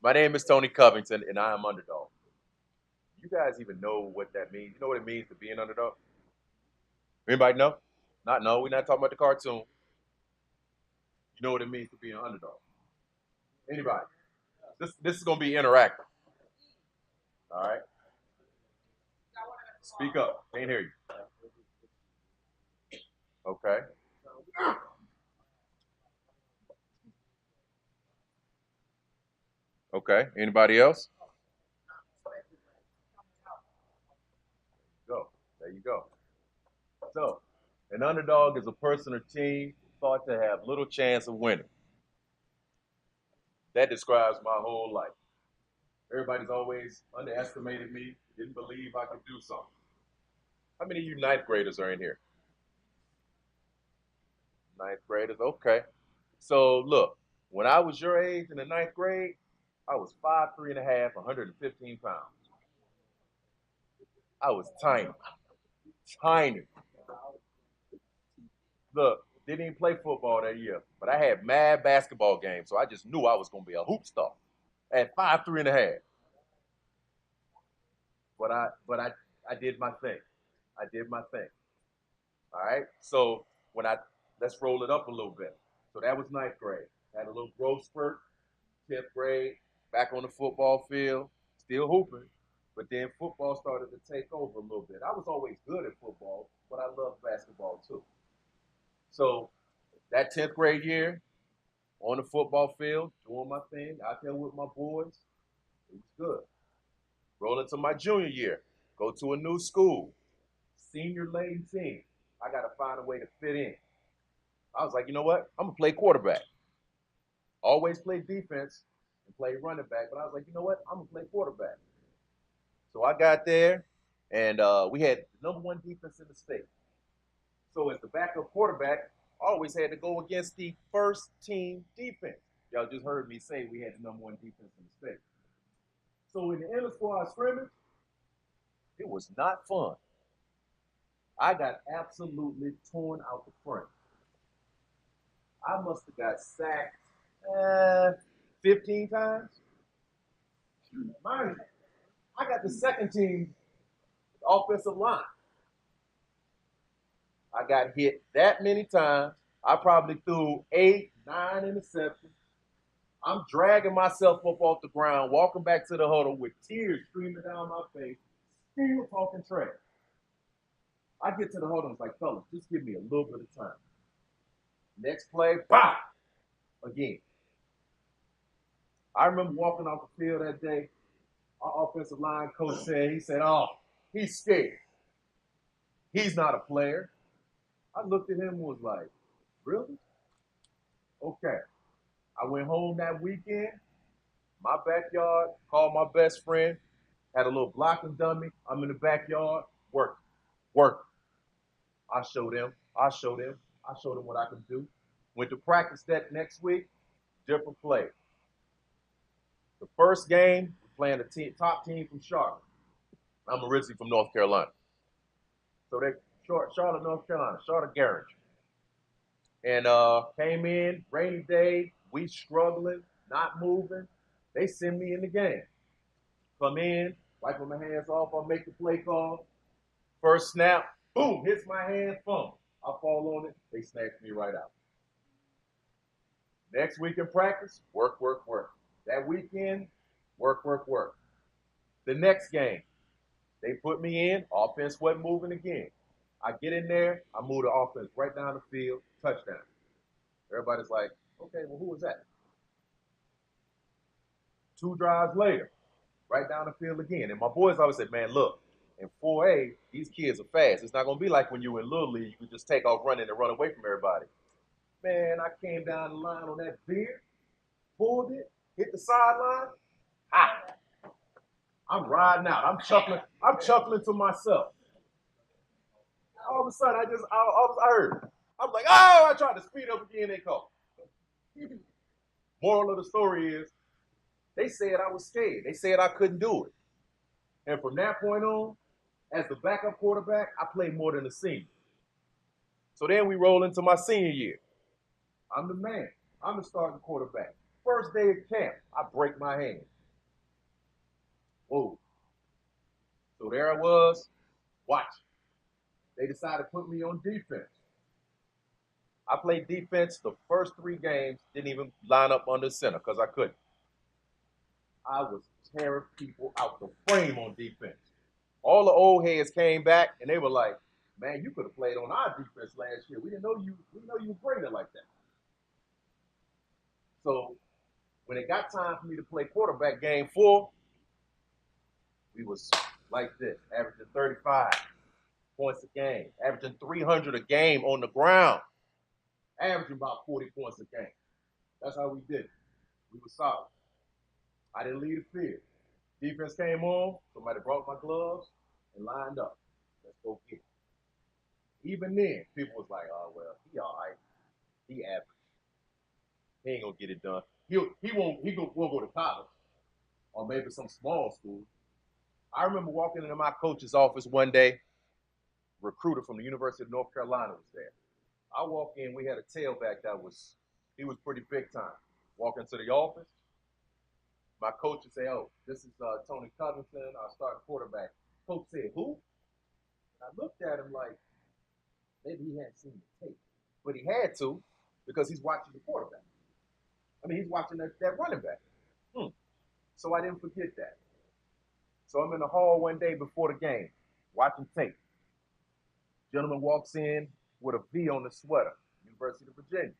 My name is Tony Covington, and I am Underdog. You guys even know what that means? You know what it means to be an underdog? Anybody know? Not no. We're not talking about the cartoon. You know what it means to be an underdog? Anybody? This is gonna be interactive. All right. Speak up. Can't hear you. Okay. Okay. Anybody else? Go. There you go. So, an underdog is a person or team thought to have little chance of winning. That describes my whole life. Everybody's always underestimated me, didn't believe I could do something. How many of you ninth graders are in here? Ninth graders, okay. So look, when I was your age in the ninth grade, I was 5'3.5", 115 pounds. I was tiny, tiny. Look, didn't even play football that year, but I had mad basketball games, so I just knew I was gonna be a hoop star at 5'3.5". But I did my thing. I did my thing. All right. So when I let's roll it up a little bit. So that was ninth grade. Had a little growth spurt. 10th grade, back on the football field, still hooping. But then football started to take over a little bit. I was always good at football, but I loved basketball too. So that 10th grade year, on the football field, doing my thing, out there with my boys, it was good. Roll into my junior year, go to a new school, senior lane team. I got to find a way to fit in. I was like, you know what? I'm going to play quarterback. Always play defense and play running back, but I was like, you know what? I'm going to play quarterback. So I got there, and we had the number one defense in the state. So as the backup quarterback, I always had to go against the first team defense. Y'all just heard me say we had the number one defense in the state. So in the inter squad scrimmage, it was not fun. I got absolutely torn out the front. I must have got sacked 15 times. Mind you, I got the second team offensive line. I got hit that many times. I probably threw 8, 9 interceptions. I'm dragging myself up off the ground, walking back to the huddle with tears streaming down my face, still talking trash. I get to the huddle and it's like, fellas, just give me a little bit of time. Next play, bah! Again. I remember walking off the field that day. Our offensive line coach said, he said, oh, he's scared. He's not a player. I looked at him and was like, really? Okay. I went home that weekend, my backyard, called my best friend, had a little blocking dummy. I'm in the backyard, working, working. I showed him, I showed him, I showed him what I could do. Went to practice that next week, different play. The first game, we're playing the top team from Charlotte. I'm originally from North Carolina. So they Charlotte, North Carolina, Charlotte Garage. And came in, rainy day, we struggling, not moving. They send me in the game. Come in, wiping my hands off, I make the play call. First snap, boom, hits my hand, fumble. I fall on it, they snatch me right out. Next week in practice, work, work, work. That weekend, work, work, work. The next game, they put me in, offense wasn't moving again. I get in there, I move the offense right down the field, touchdown. Everybody's like, okay, well, who was that? 2 drives later, right down the field again. And my boys always said, man, look, in 4A, these kids are fast. It's not going to be like when you were in Little League, you could just take off running and run away from everybody. Man, I came down the line on that veer, pulled it, hit the sideline. Ah, I'm riding out. I'm chuckling. I'm chuckling to myself. All of a sudden, I heard. I'm like, oh, I tried to speed up again. They called. Moral of the story is, they said I was scared. They said I couldn't do it. And from that point on, as the backup quarterback, I played more than a senior. So then we roll into my senior year. I'm the man. I'm the starting quarterback. First day of camp, I break my hand. Whoa. So there I was, watching. They decided to put me on defense. I played defense the first 3 games, didn't even line up under center because I couldn't. I was tearing people out the frame on defense. All the old heads came back and they were like, "Man, you could have played on our defense last year. We didn't know you were great like that." So when it got time for me to play quarterback game 4, we was like this, averaging 35 points a game, averaging 300 a game on the ground, averaging about 40 points a game. That's how we did it. We were solid. I didn't leave the field. Defense came on, somebody brought my gloves and lined up. Let's go get it. Even then, people was like, "Oh well, he all right. He average. He ain't gonna get it done. Won't go to college or maybe some small school." I remember walking into my coach's office one day. Recruiter from the University of North Carolina was there. I walk in, we had a tailback he was pretty big time. Walk into the office, my coach would say, "Oh, this is Tony Covington, our starting quarterback." Coach said, "Who?" And I looked at him like maybe he hadn't seen the tape, but he had to because he's watching the quarterback. I mean, he's watching that running back. So I didn't forget that. So I'm in the hall one day before the game, watching tape. Gentleman walks in with a V on the sweater, University of Virginia.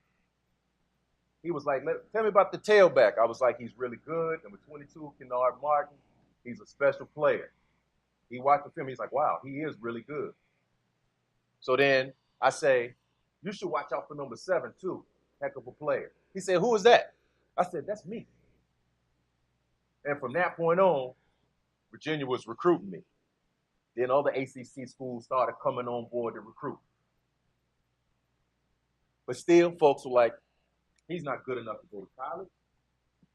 He was like, "Tell me about the tailback." I was like, "He's really good. Number 22, Kennard Martin. He's a special player." He watched the film. He's like, "Wow, he is really good." So then I say, "You should watch out for number 7 too. Heck of a player." He said, "Who is that?" I said, "That's me." And from that point on, Virginia was recruiting me. Then other ACC schools started coming on board to recruit. But still, folks were like, "He's not good enough to go to college.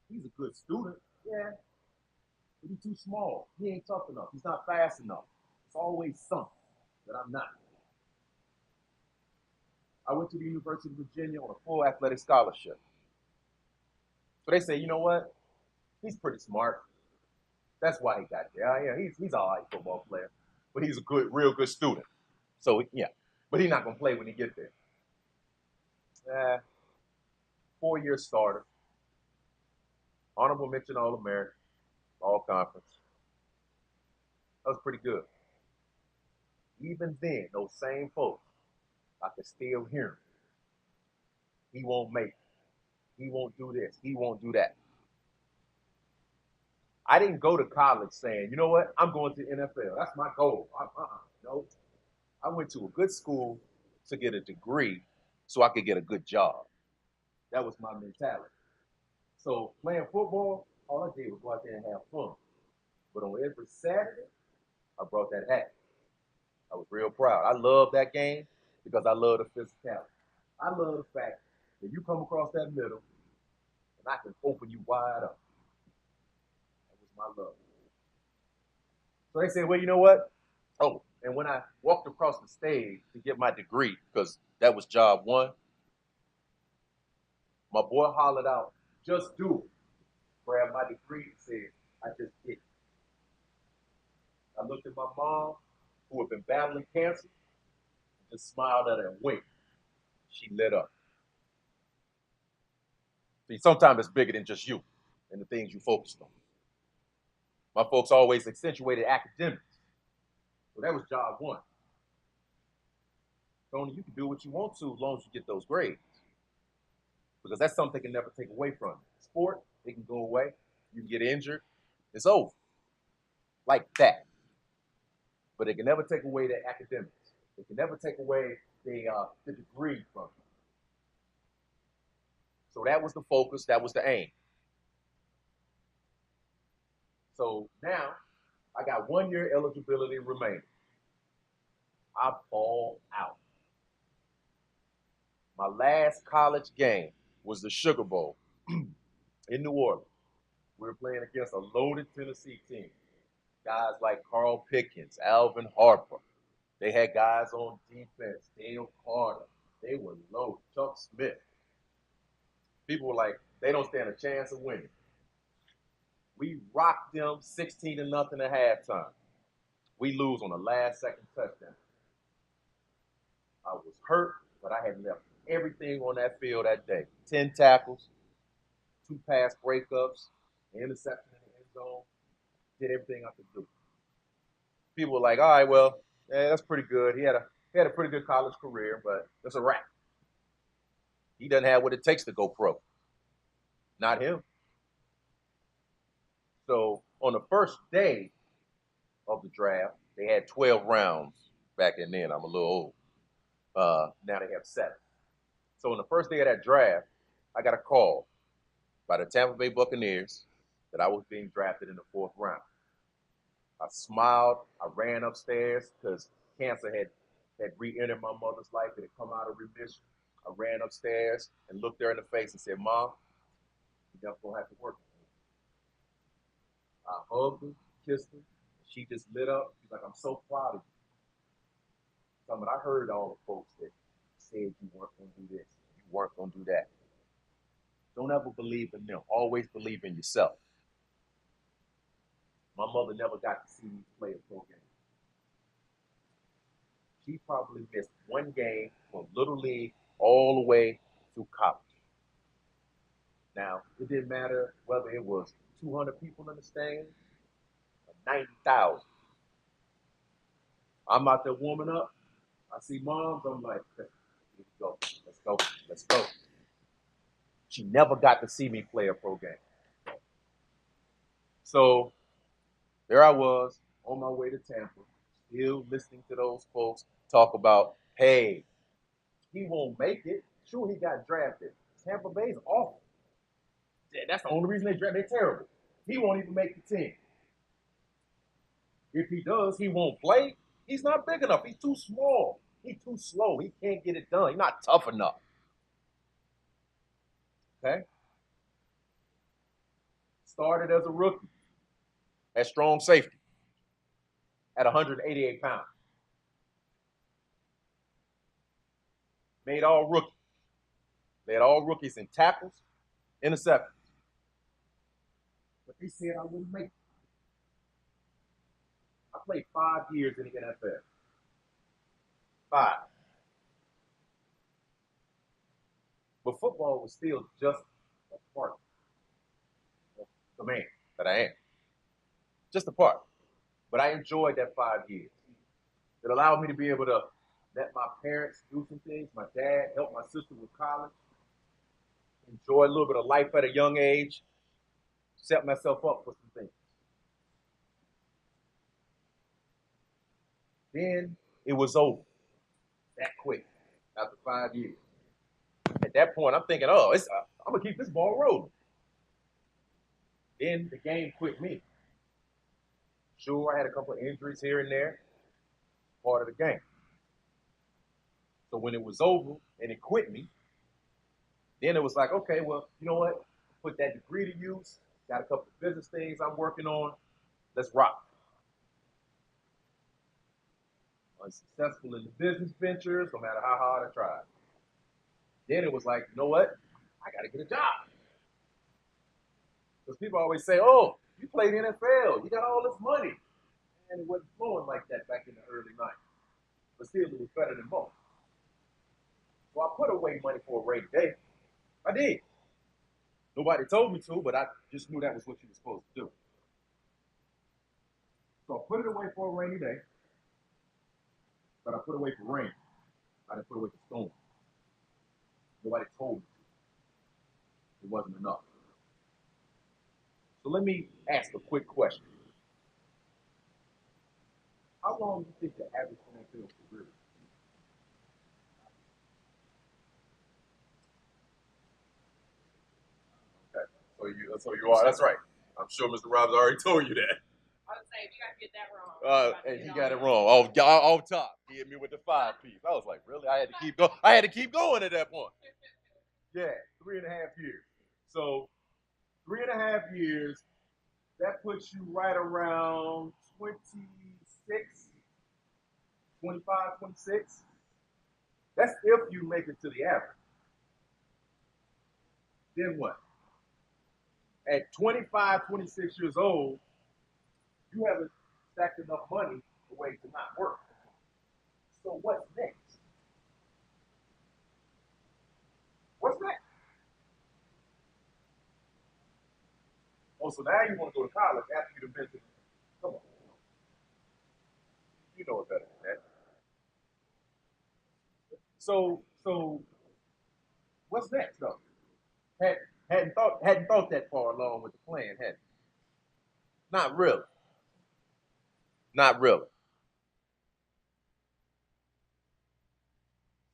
He's a good student." Yeah, but he's too small. He ain't tough enough. He's not fast enough. It's always something that I'm not. I went to the University of Virginia on a full athletic scholarship. So they say, "You know what? He's pretty smart. That's why he got there. Yeah, he's all right football player, but he's a real good student. So yeah, but he's not gonna play when he get there." 4-year starter, honorable mention All American, All Conference. That was pretty good. Even then, those same folks, I could still hear him. He won't make it. He won't do this. He won't do that. I didn't go to college saying, "You know what? I'm going to the NFL. That's my goal." No. I went to a good school to get a degree so I could get a good job. That was my mentality. So playing football, all I did was go out there and have fun. But on every Saturday, I brought that hat. I was real proud. I love that game because I love the physicality. I love the fact that you come across that middle and I can open you wide up. That was my love. So they said, "Well, you know what?" Oh, and when I walked across the stage to get my degree, because that was job 1, my boy hollered out, "Just do it." Grabbed my degree and said, "I just did it." I looked at my mom, who had been battling cancer, and just smiled at her and winked. She lit up. See, sometimes it's bigger than just you and the things you focused on. My folks always accentuated academics. So that was job 1. Tony, you can do what you want to as long as you get those grades. Because that's something they can never take away from you. Sport, it can go away. You can get injured. It's over. Like that. But they can never take away the academics. They can never take away the degree from you. So that was the focus. That was the aim. So now I got 1 year eligibility remaining. I ball out. My last college game was the Sugar Bowl in New Orleans. We were playing against a loaded Tennessee team. Guys like Carl Pickens, Alvin Harper. They had guys on defense, Dale Carter. They were loaded. Chuck Smith. People were like, They don't stand a chance of winning. We rocked them 16-0 at halftime. We lose on the last second touchdown. I was hurt, but I had left everything on that field that day. 10 tackles, 2 pass breakups, an interception in the end zone. Did everything I could do. People were like, all right, well, yeah, that's pretty good. He had a pretty good college career, but that's a wrap. He doesn't have what it takes to go pro. Not him. So on the first day of the draft, they had 12 rounds back in then. I'm a little old. Now they have 7. So on the first day of that draft, I got a call by the Tampa Bay Buccaneers that I was being drafted in the 4th round. I smiled. I ran upstairs because cancer had re-entered my mother's life. It had come out of remission. I ran upstairs and looked her in the face and said, Mom, you're never going to have to work with me. I hugged her, kissed her. She just lit up. She's like, I'm so proud of you. So, I heard all the folks that said you weren't going to do this, you weren't going to do that. Don't ever believe in them. Always believe in yourself. My mother never got to see me play a pro game. She probably missed one game from Little League all the way through college. Now, it didn't matter whether it was 200 people in the stands or 90,000. I'm out there warming up. I see moms. I'm like, let's go. Let's go. Let's go. She never got to see me play a pro game. So there I was on my way to Tampa, still listening to those folks talk about, hey, he won't make it. Sure, he got drafted. Tampa Bay's awful. That's the only reason they drafted. They're terrible. He won't even make the team. If he does, he won't play. He's not big enough. He's too small. He's too slow. He can't get it done. He's not tough enough. Okay? Started as a rookie at strong safety at 188 pounds. Made all rookies. Led all rookies in tackles, interceptions. But they said I wouldn't make it. I played 5 years in the NFL. 5. But football was still just a part of the man that I am. Just a part. But I enjoyed that 5 years. It allowed me to be able to let my parents do some things. My dad helped my sister with college. Enjoy a little bit of life at a young age. Set myself up for some things. Then it was over. That quick. After 5 years. At that point, I'm thinking, oh, I'm going to keep this ball rolling. Then the game quit me. Sure, I had a couple of injuries here and there. Part of the game. So when it was over and it quit me, then it was like, okay, well, you know what? Put that degree to use. Got a couple of business things I'm working on. Let's rock. Unsuccessful in the business ventures, no matter how hard I tried. Then it was like, you know what? I got to get a job. Because people always say, oh, you played NFL. You got all this money. And it wasn't flowing like that back in the early 90s. But still, it was better than most. So I put away money for a rainy day. I did. Nobody told me to, but I just knew that was what you were supposed to do. So I put it away for a rainy day. But I put away for rain. I didn't put away for storm. Nobody told me to. It wasn't enough. So let me ask a quick question. How long do you think the average NFL career is? Okay. So you are. That's right. I'm sure Mr. Robbins already told you that. I would say you got to get that wrong. And he got it wrong. Off top, he hit me with the 5 piece. I was like, really? I had to keep going. I had to keep going at that point. Yeah, 3.5 years. So 3.5 years. That puts you right around 26, 25, 26. That's if you make it to the average. Then what? At 25, 26 years old, you haven't stacked enough money away to not work. So what's next? What's next? Oh, so now you want to go to college after you've been to. Come on, you know it better than that. So what's next though? Had, hadn't thought that far along with the plan, had it? Not really. Not really.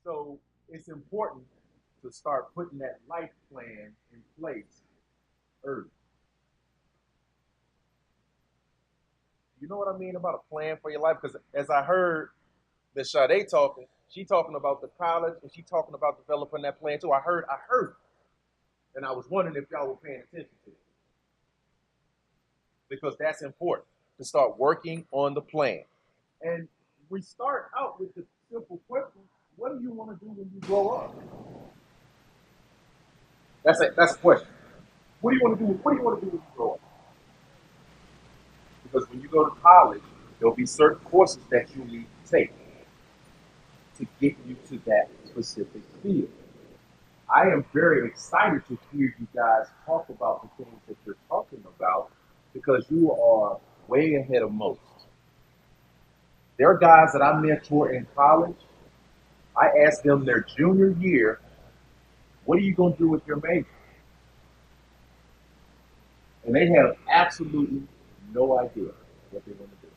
So it's important to start putting that life plan in place early. You know what I mean about a plan for your life? Because as I heard Miss Sade talking, she talking about the college and she talking about developing that plan too. I heard, and I was wondering if y'all were paying attention to it because that's important to start working on the plan. And we start out with the simple question: what do you want to do when you grow up? That's a question. What do you want to do? What do you want to do when you grow up? Because when you go to college, there'll be certain courses that you need to take to get you to that specific field. I am very excited to hear you guys talk about the things that you're talking about because you are way ahead of most. There are guys that I mentor in college. I ask them their junior year, what are you going to do with your major? And they have absolutely no idea what they're going to do.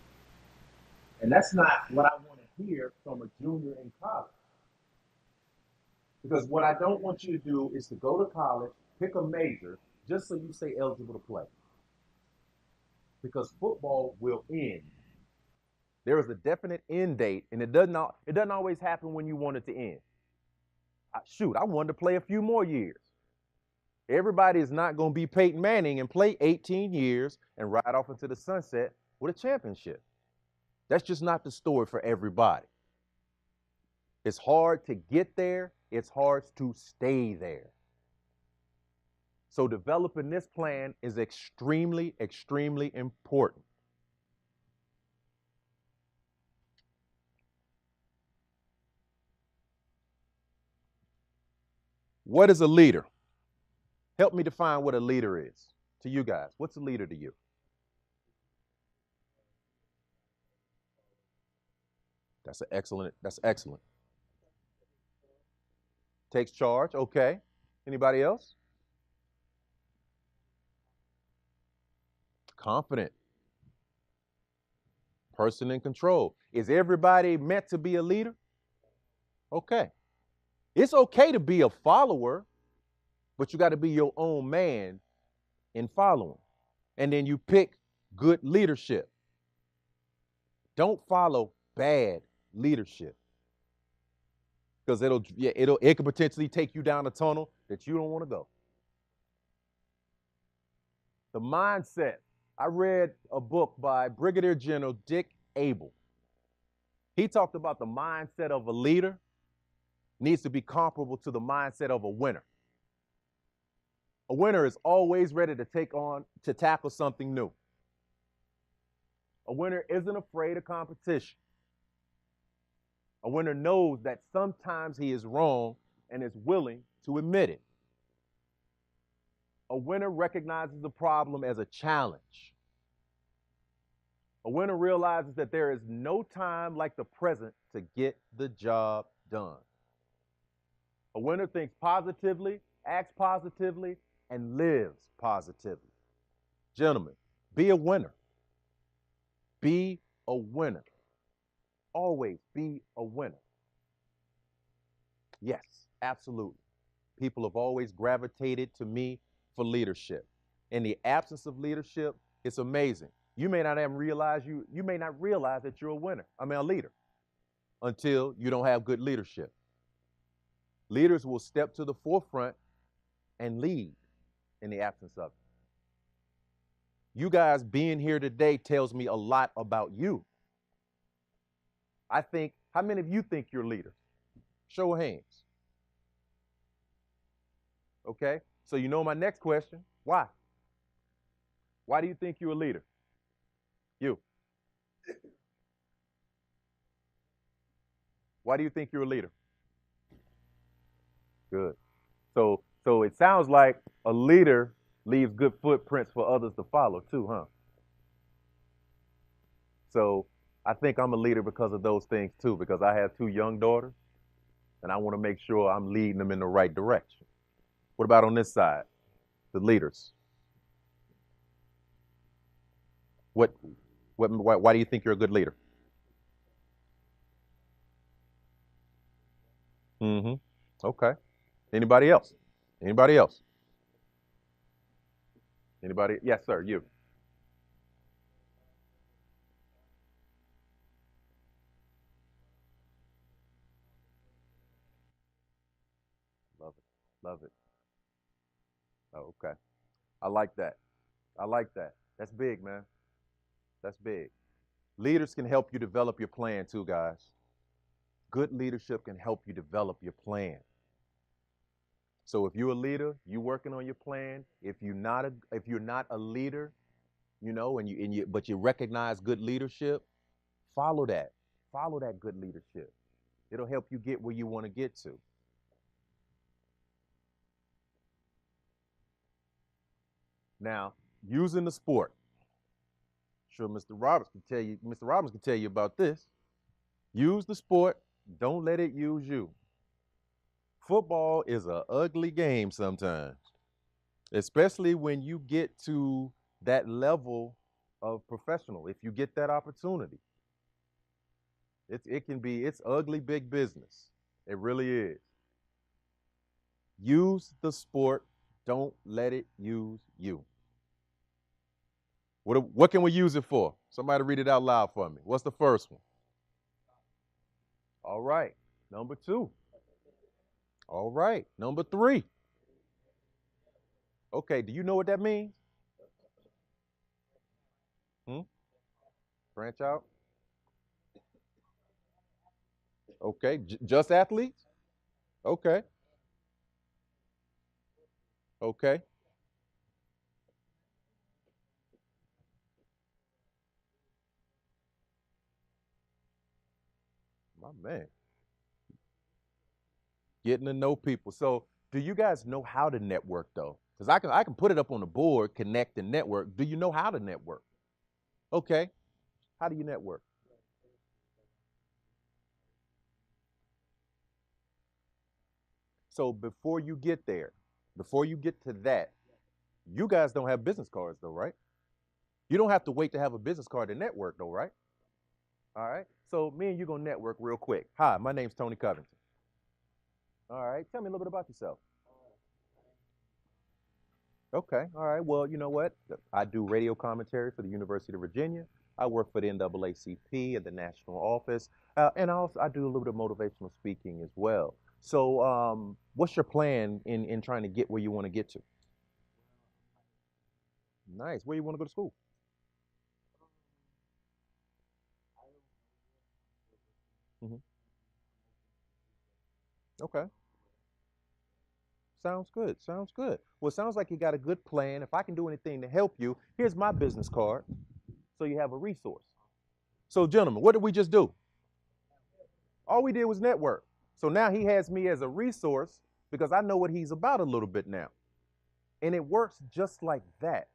And that's not what I want to hear from a junior in college. Because what I don't want you to do is to go to college, pick a major, just so you stay eligible to play. Because football will end. There is a definite end date, and it doesn't always happen when you want it to end. I wanted to play a few more years. Everybody is not going to be Peyton Manning and play 18 years and ride off into the sunset with a championship. That's just not the story for everybody. It's hard to get there. It's hard to stay there. So developing this plan is extremely, extremely important. What is a leader? Help me define what a leader is to you guys. What's a leader to you? That's excellent. Takes charge. Okay. Anybody else? Confident. Person in control. Is everybody meant to be a leader? Okay. It's okay to be a follower, but you got to be your own man in following. And then you pick good leadership. Don't follow bad leadership. Because it could potentially take you down a tunnel that you don't want to go. The mindset. I read a book by Brigadier General Dick Abel. He talked about the mindset of a leader needs to be comparable to the mindset of a winner. A winner is always ready to tackle something new. A winner isn't afraid of competition. A winner knows that sometimes he is wrong and is willing to admit it. A winner recognizes the problem as a challenge. A winner realizes that there is no time like the present to get the job done. A winner thinks positively, acts positively, and lives positively. Gentlemen, be a winner. Be a winner. Always be a winner. Yes, absolutely. People have always gravitated to me for leadership. In the absence of leadership, it's amazing. You may not even realize you may not realize that you're a leader until you don't have good leadership. Leaders will step to the forefront and lead in the absence of it. You guys being here today tells me a lot about you. How many of you think you're leaders? Show of hands. Okay, so you know my next question, why? Why do you think you're a leader? You. Why do you think you're a leader? Good. So it sounds like a leader leaves good footprints for others to follow too, huh? So I think I'm a leader because of those things too, because I have two young daughters and I want to make sure I'm leading them in the right direction. What about on this side? The leaders. What why do you think you're a good leader? Mm-hmm. Okay. Anybody else? Anybody else? Anybody? Yes, sir. You. Love it. Love it. Oh, okay. I like that. I like that. That's big, man. That's big. Leaders can help you develop your plan too, guys. Good leadership can help you develop your plan. So if you're a leader, you working on your plan. If you're not a leader, but you recognize good leadership, follow that. Follow that good leadership. It'll help you get where you want to get to. Now, using the sport. Sure, Mr. Robbins can tell you about this. Use the sport, don't let it use you. Football is an ugly game sometimes, especially when you get to that level of professional. If you get that opportunity, it's ugly big business. It really is. Use the sport, don't let it use you. What can we use it for? Somebody read it out loud for me. What's the first one? All right. Number two. All right. Number three. Okay. Do you know what that means? Hmm? Branch out. Okay. Just athletes? Okay. Okay. My man. Getting to know people. So, do you guys know how to network though? Because I can put it up on the board, connect and network. Do you know how to network? Okay. How do you network? So before you get to that, you guys don't have business cards though, right? You don't have to wait to have a business card to network though, right? All right. So me and you gonna network real quick. Hi, my name's Tony Covington. All right. Tell me a little bit about yourself. Okay. All right. Well, you know what? I do radio commentary for the University of Virginia. I work for the NAACP at the national office, and I do a little bit of motivational speaking as well. So, what's your plan in trying to get where you want to get to? Nice. Where you want to go to school? Hmm. Okay. Sounds good. Sounds good. Well, it sounds like you got a good plan. If I can do anything to help you, here's my business card, so you have a resource. So, gentlemen, what did we just do? All we did was network. So now he has me as a resource because I know what he's about a little bit now. And it works just like that.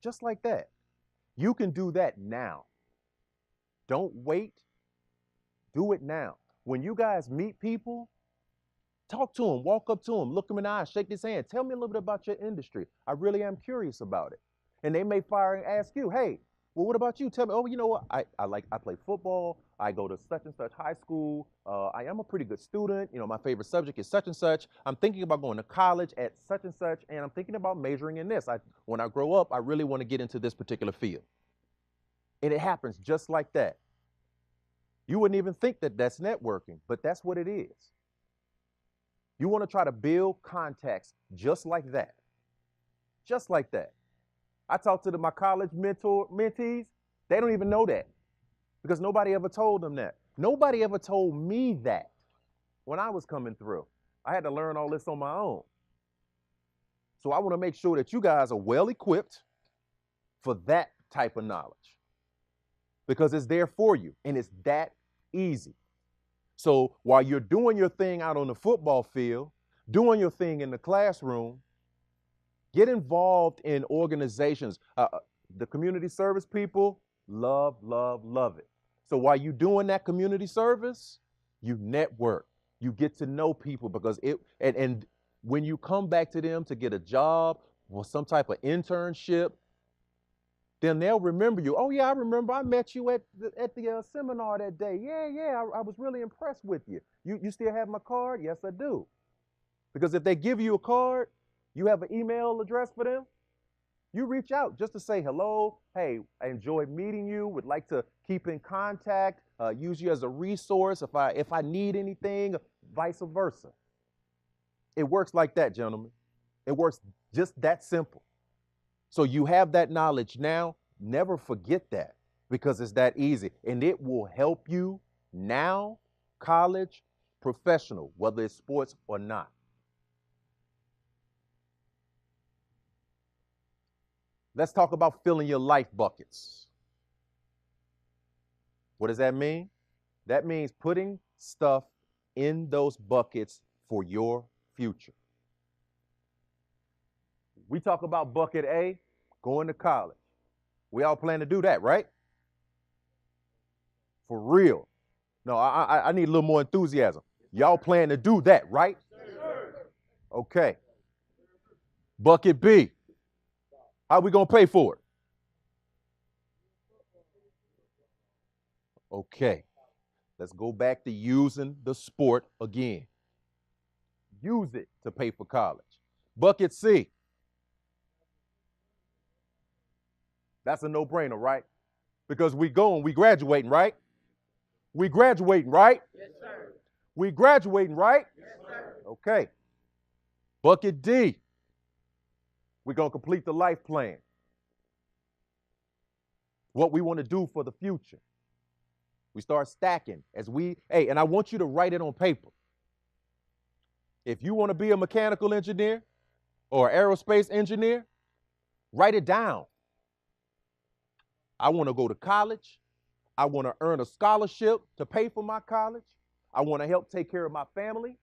Just like that. You can do that now. Don't wait. Do it now. When you guys meet people, talk to them, walk up to them, look them in the eye, shake his hand. Tell me a little bit about your industry. I really am curious about it. And they may fire and ask you, hey, well, what about you? Tell me, oh, you know what? I play football. I go to such and such high school. I am a pretty good student. My favorite subject is such and such. I'm thinking about going to college at such and such, and I'm thinking about majoring in this. When I grow up, I really want to get into this particular field. And it happens just like that. You wouldn't even think that that's networking, but that's what it is. You want to try to build contacts just like that. Just like that. I talk to my college mentees, they don't even know that because nobody ever told them that. Nobody ever told me that when I was coming through. I had to learn all this on my own. So I want to make sure that you guys are well equipped for that type of knowledge because it's there for you and it's that easy. So while you're doing your thing out on the football field, doing your thing in the classroom, get involved in organizations. The community service people love, love, love it. So while you're doing that community service, you network, you get to know people because and when you come back to them to get a job or some type of internship, then they'll remember you. Oh yeah, I remember I met you at the seminar that day. Yeah, I was really impressed with you. You still have my card? Yes, I do. Because if they give you a card, you have an email address for them, you reach out just to say hello. Hey, I enjoyed meeting you. Would like to keep in contact. Use you as a resource if I need anything, vice versa. It works like that, gentlemen. It works just that simple. So you have that knowledge now. Never forget that because it's that easy, and it will help you now, college, professional, whether it's sports or not. Let's talk about filling your life buckets. What does that mean? That means putting stuff in those buckets for your future. We talk about bucket A, going to college. We all plan to do that, right? For real. No, I need a little more enthusiasm. Y'all plan to do that, right? Okay. Bucket B. How are we going to pay for it? Okay. Let's go back to using the sport again. Use it to pay for college. Bucket C. That's a no-brainer, right? Because we graduating, right? We graduating, right? Yes, sir. We graduating, right? Yes, sir. Okay. Bucket D. We're going to complete the life plan. What we want to do for the future. We start stacking and I want you to write it on paper. If you want to be a mechanical engineer or aerospace engineer, write it down. I want to go to college. I want to earn a scholarship to pay for my college. I want to help take care of my family.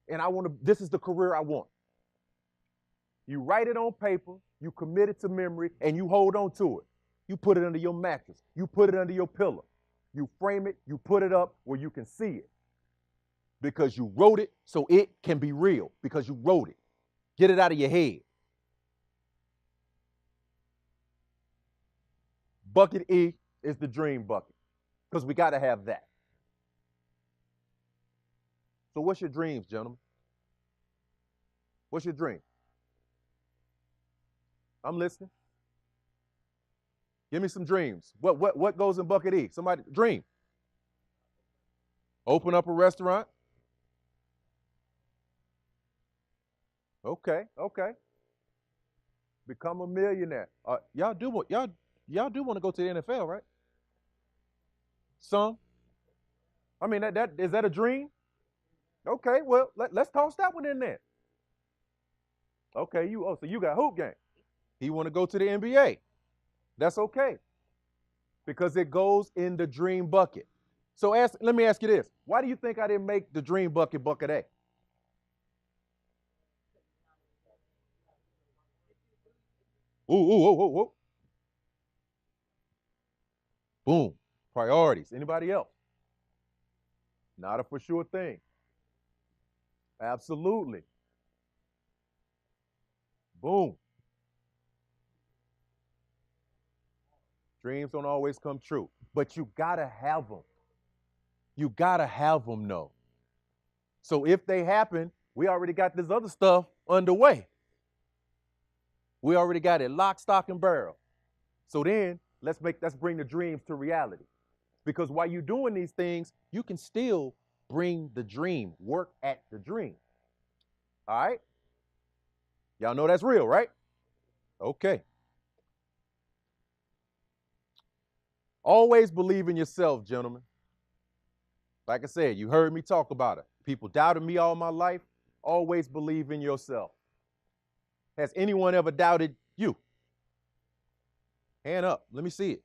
And this is the career I want. You write it on paper, you commit it to memory, and you hold on to it. You put it under your mattress. You put it under your pillow. You frame it, you put it up where you can see it. Because you wrote it, so it can be real. Because you wrote it. Get it out of your head. Bucket E is the dream bucket. Because we got to have that. So what's your dreams, gentlemen? What's your dream? I'm listening. Give me some dreams. What goes in bucket E? Somebody dream. Open up a restaurant. Okay. Become a millionaire. Y'all do want to go to the NFL, right? Some. I mean, is that a dream? Okay, well, let's toss that one in there. Okay, so you got hoop game. You want to go to the NBA. That's okay. Because it goes in the dream bucket. So let me ask you this. Why do you think I didn't make the dream bucket bucket A? Ooh. Boom. Priorities. Anybody else? Not a for sure thing. Absolutely. Boom. Dreams don't always come true, but you gotta have them. You gotta have them, though. So if they happen, we already got this other stuff underway. We already got it lock, stock, and barrel. So then let's bring the dreams to reality. Because while you're doing these things, you can still bring the dream, work at the dream. All right? Y'all know that's real, right? Okay. Always believe in yourself, gentlemen. Like I said, you heard me talk about it. People doubted me all my life. Always believe in yourself. Has anyone ever doubted you? Hand up. Let me see it.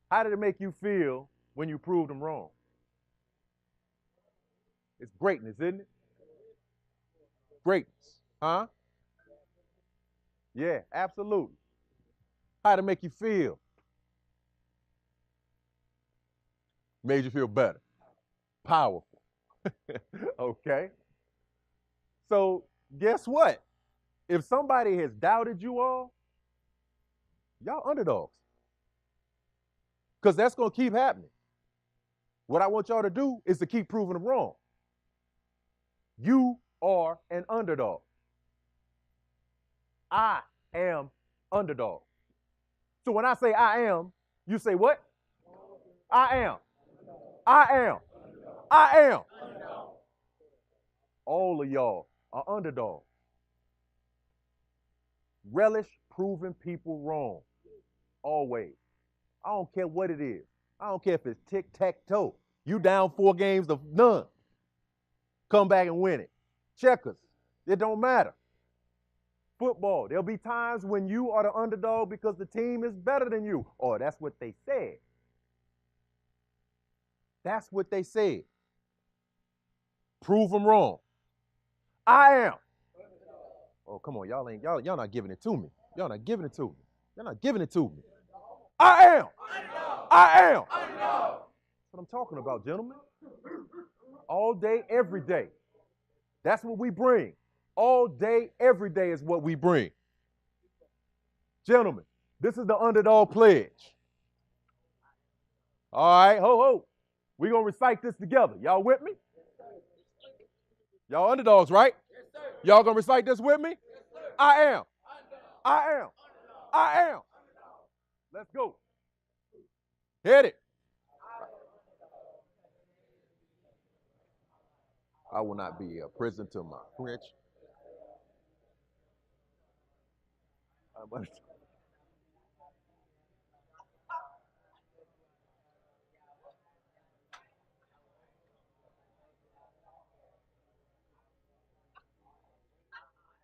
How did it make you feel when you proved them wrong? It's greatness, isn't it? Greatness. Huh? Yeah, absolutely. How did it make you feel? Made you feel better. Powerful. Okay. So guess what? If somebody has doubted you all, y'all underdogs. Because that's going to keep happening. What I want y'all to do is to keep proving them wrong. You are an underdog. I am underdog. So when I say I am, you say what? I am. I am. I am. All of y'all are underdogs. Relish proving people wrong. Always. I don't care what it is. I don't care if it's tic-tac-toe. You down 4 games to none. Come back and win it. Checkers. It don't matter. Football. There'll be times when you are the underdog because the team is better than you. Or that's what they said. That's what they said. Prove them wrong. I am. Oh, come on. Y'all not giving it to me. Y'all not giving it to me. Y'all not giving it to me. I am. I am. That's what I'm talking about, gentlemen. All day, every day. That's what we bring. All day, every day is what we bring. Gentlemen, this is the Underdog Pledge. All right, ho. We're going to recite this together. Y'all with me? Y'all underdogs, right? Y'all going to recite this with me? I am. I am. I am. Let's go. Hit it. I will not be a prison to my rich.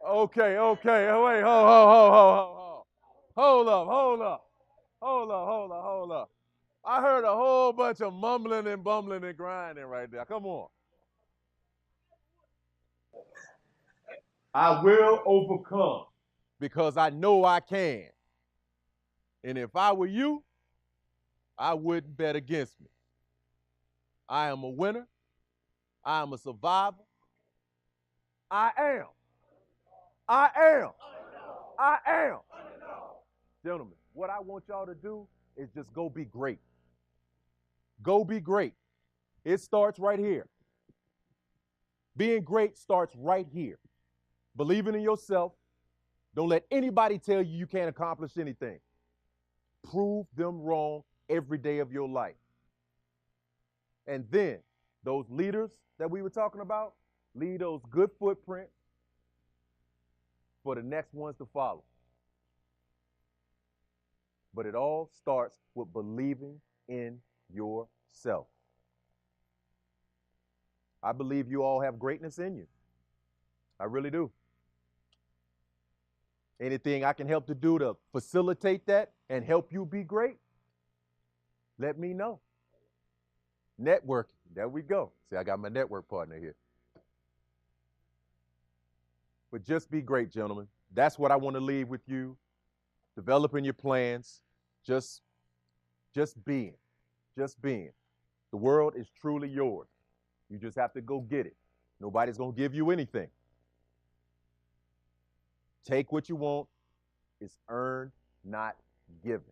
Okay. Wait, ho. Hold up. I heard a whole bunch of mumbling and bumbling and grinding right there. Come on. I will overcome because I know I can. And if I were you, I wouldn't bet against me. I am a winner. I am a survivor. I am. I am. I am. Gentlemen, what I want y'all to do is just go be great. Go be great. It starts right here. Being great starts right here. Believing in yourself. Don't let anybody tell you you can't accomplish anything. Prove them wrong every day of your life. And then those leaders that we were talking about, leave those good footprints for the next ones to follow. But it all starts with believing in yourself. I believe you all have greatness in you. I really do. Anything I can help to do to facilitate that and help you be great, let me know. Networking. There we go. See, I got my network partner here. But just be great, gentlemen. That's what I want to leave with you. Developing your plans. Just being. Just being. The world is truly yours. You just have to go get it. Nobody's going to give you anything. Take what you want. It's earned, not given.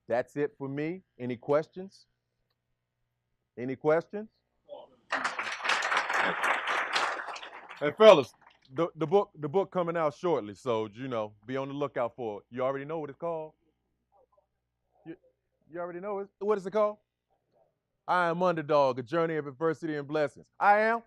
That's it for me. Any questions? Any questions? Hey, fellas, the book coming out shortly, so be on the lookout for it. You already know what it's called. You already know it. What is it called? I Am Underdog: A Journey of Adversity and Blessings. I am.